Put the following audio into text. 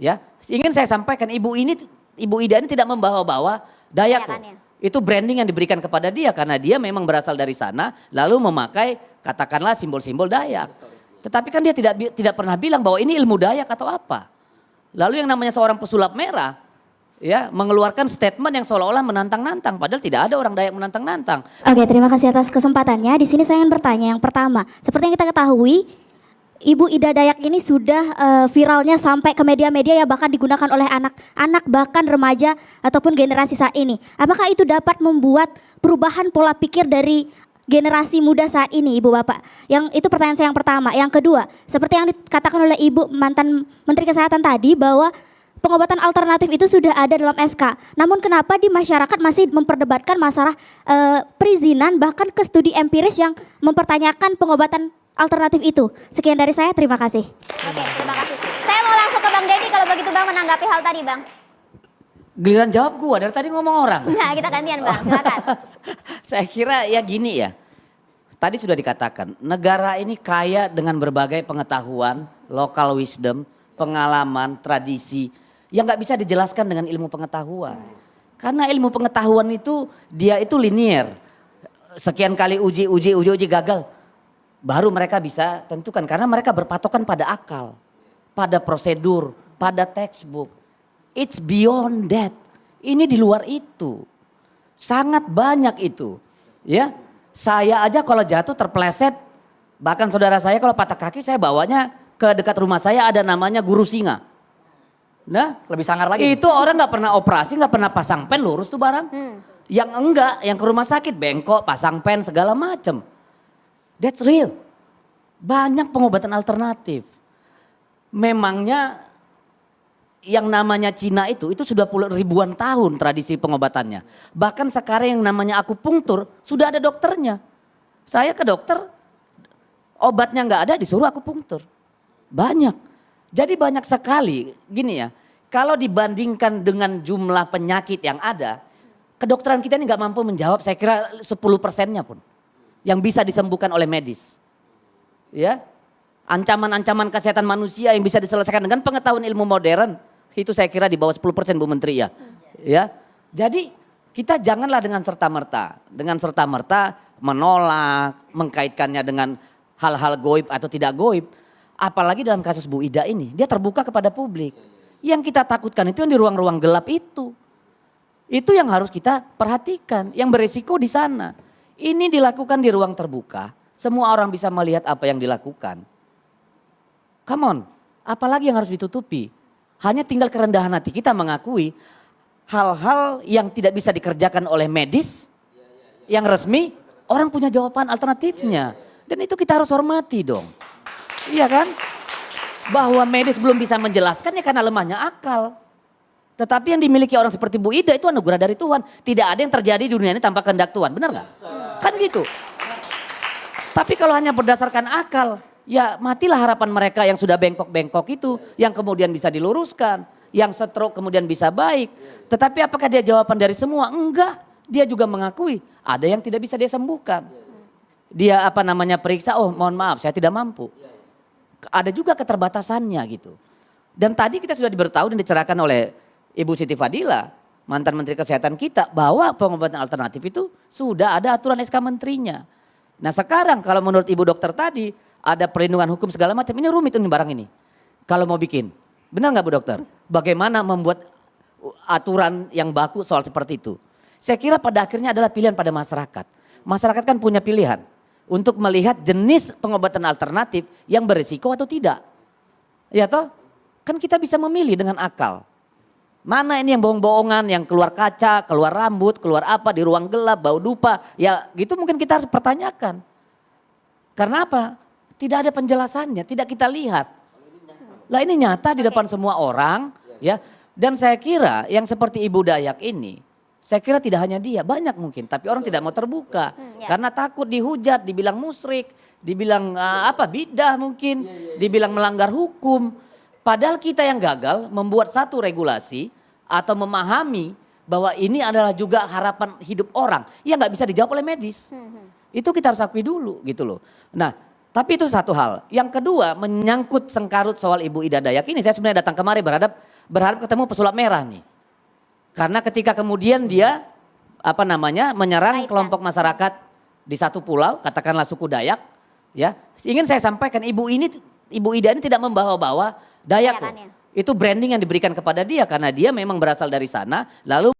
Ya, ingin saya sampaikan Ibu Ida ini tidak membawa-bawa Dayak loh. Itu branding yang diberikan kepada dia karena dia memang berasal dari sana lalu memakai katakanlah simbol-simbol Dayak. Tetapi kan dia tidak pernah bilang bahwa ini ilmu Dayak atau apa. Lalu yang namanya seorang pesulap merah ya mengeluarkan statement yang seolah-olah menantang-nantang padahal tidak ada orang Dayak menantang-nantang. Oke, terima kasih atas kesempatannya. Di sini saya ingin bertanya yang pertama, seperti yang kita ketahui Ibu Ida Dayak ini sudah viralnya sampai ke media-media ya bahkan digunakan oleh anak-anak bahkan remaja ataupun generasi saat ini. Apakah itu dapat membuat perubahan pola pikir dari generasi muda saat ini Ibu Bapak? Yang itu pertanyaan saya yang pertama. Yang kedua, seperti yang dikatakan oleh Ibu mantan Menteri Kesehatan tadi bahwa pengobatan alternatif itu sudah ada dalam SK. Namun kenapa di masyarakat masih memperdebatkan masalah perizinan bahkan ke studi empiris yang mempertanyakan pengobatan alternatif itu. Sekian dari saya, terima kasih. Oke, terima kasih. Saya mau langsung ke Bang Deddy kalau begitu Bang menanggapi hal tadi Bang. Giliran jawab gua, dari tadi ngomong orang. Nah kita gantian Bang, silakan. Saya kira ya gini ya, tadi sudah dikatakan negara ini kaya dengan berbagai pengetahuan, local wisdom, pengalaman, tradisi yang gak bisa dijelaskan dengan ilmu pengetahuan. Karena ilmu pengetahuan itu dia itu linear, sekian kali uji gagal. Baru mereka bisa tentukan karena mereka berpatokan pada akal, pada prosedur, pada textbook. It's beyond that. Ini di luar itu. Sangat banyak itu. Ya, saya aja kalau jatuh terpleset, bahkan saudara saya kalau patah kaki saya bawanya ke dekat rumah saya ada namanya guru singa. Nah, lebih sangar lagi. Itu orang nggak pernah operasi, nggak pernah pasang pen lurus tuh barang. Yang enggak, yang ke rumah sakit bengkok, pasang pen segala macem. That's real. Banyak pengobatan alternatif. Memangnya yang namanya Cina itu sudah ribuan tahun tradisi pengobatannya. Bahkan sekarang yang namanya akupunktur sudah ada dokternya. Saya ke dokter, obatnya nggak ada disuruh akupunktur. Banyak. Jadi banyak sekali, gini ya, kalau dibandingkan dengan jumlah penyakit yang ada, kedokteran kita ini nggak mampu menjawab saya kira 10%-nya pun. Yang bisa disembuhkan oleh medis. Ya, ancaman-ancaman kesehatan manusia yang bisa diselesaikan dengan pengetahuan ilmu modern itu saya kira di bawah 10% Bu Menteri ya. Ya, jadi kita janganlah dengan serta-merta menolak, mengkaitkannya dengan hal-hal goib atau tidak goib. Apalagi dalam kasus Bu Ida ini, dia terbuka kepada publik. Yang kita takutkan itu yang di ruang-ruang gelap itu. Itu yang harus kita perhatikan, yang beresiko di sana. Ini dilakukan di ruang terbuka, semua orang bisa melihat apa yang dilakukan. Come on, apalagi yang harus ditutupi? Hanya tinggal kerendahan hati kita mengakui hal-hal yang tidak bisa dikerjakan oleh medis, yang resmi, orang punya jawaban alternatifnya. Dan itu kita harus hormati dong. Iya kan? Bahwa medis belum bisa menjelaskan ya karena lemahnya akal. Tetapi yang dimiliki orang seperti Bu Ida itu anugerah dari Tuhan. Tidak ada yang terjadi di dunia ini tanpa kehendak Tuhan, benar gak? Kan gitu. Tapi kalau hanya berdasarkan akal, ya matilah harapan mereka yang sudah bengkok-bengkok itu, yang kemudian bisa diluruskan, yang stroke kemudian bisa baik. Tetapi apakah dia jawaban dari semua? Enggak. Dia juga mengakui ada yang tidak bisa dia sembuhkan. Dia periksa, oh mohon maaf saya tidak mampu. Ada juga keterbatasannya gitu. Dan tadi kita sudah diberitahu dan dicerahkan oleh Ibu Siti Fadila, mantan Menteri Kesehatan kita, bahwa pengobatan alternatif itu sudah ada aturan SK menterinya. Nah sekarang kalau menurut Ibu Dokter tadi ada perlindungan hukum segala macam, ini rumit ini barang ini. Kalau mau bikin, benar nggak Bu Dokter? Bagaimana membuat aturan yang baku soal seperti itu? Saya kira pada akhirnya adalah pilihan pada masyarakat. Masyarakat kan punya pilihan untuk melihat jenis pengobatan alternatif yang berisiko atau tidak. Ya toh? Kan kita bisa memilih dengan akal. Mana ini yang bohong-bohongan, yang keluar kaca, keluar rambut, keluar apa di ruang gelap, bau dupa. Ya gitu mungkin kita harus pertanyakan. Karena apa? Tidak ada penjelasannya, tidak kita lihat. Lah ini nyata di depan semua orang. Ya. Dan saya kira yang seperti Ibu Dayak ini, saya kira tidak hanya dia, banyak mungkin. Tapi orang tidak mau terbuka. Karena takut dihujat, dibilang musyrik, dibilang bidah mungkin, dibilang melanggar hukum. Padahal kita yang gagal membuat satu regulasi atau memahami bahwa ini adalah juga harapan hidup orang yang nggak bisa dijawab oleh medis. Itu kita harus akui dulu gitu loh. Nah Tapi itu satu hal. Yang kedua, menyangkut sengkarut soal Ibu Ida Dayak ini, saya sebenarnya datang kemari berharap ketemu pesulap merah nih. Karena ketika kemudian dia menyerang Kaitkan. kelompok masyarakat di satu pulau, katakanlah suku Dayak, ya. Ingin saya sampaikan Ibu Ida ini tidak membawa-bawa Dayak loh. Dayakannya. Itu branding yang diberikan kepada dia karena dia memang berasal dari sana, lalu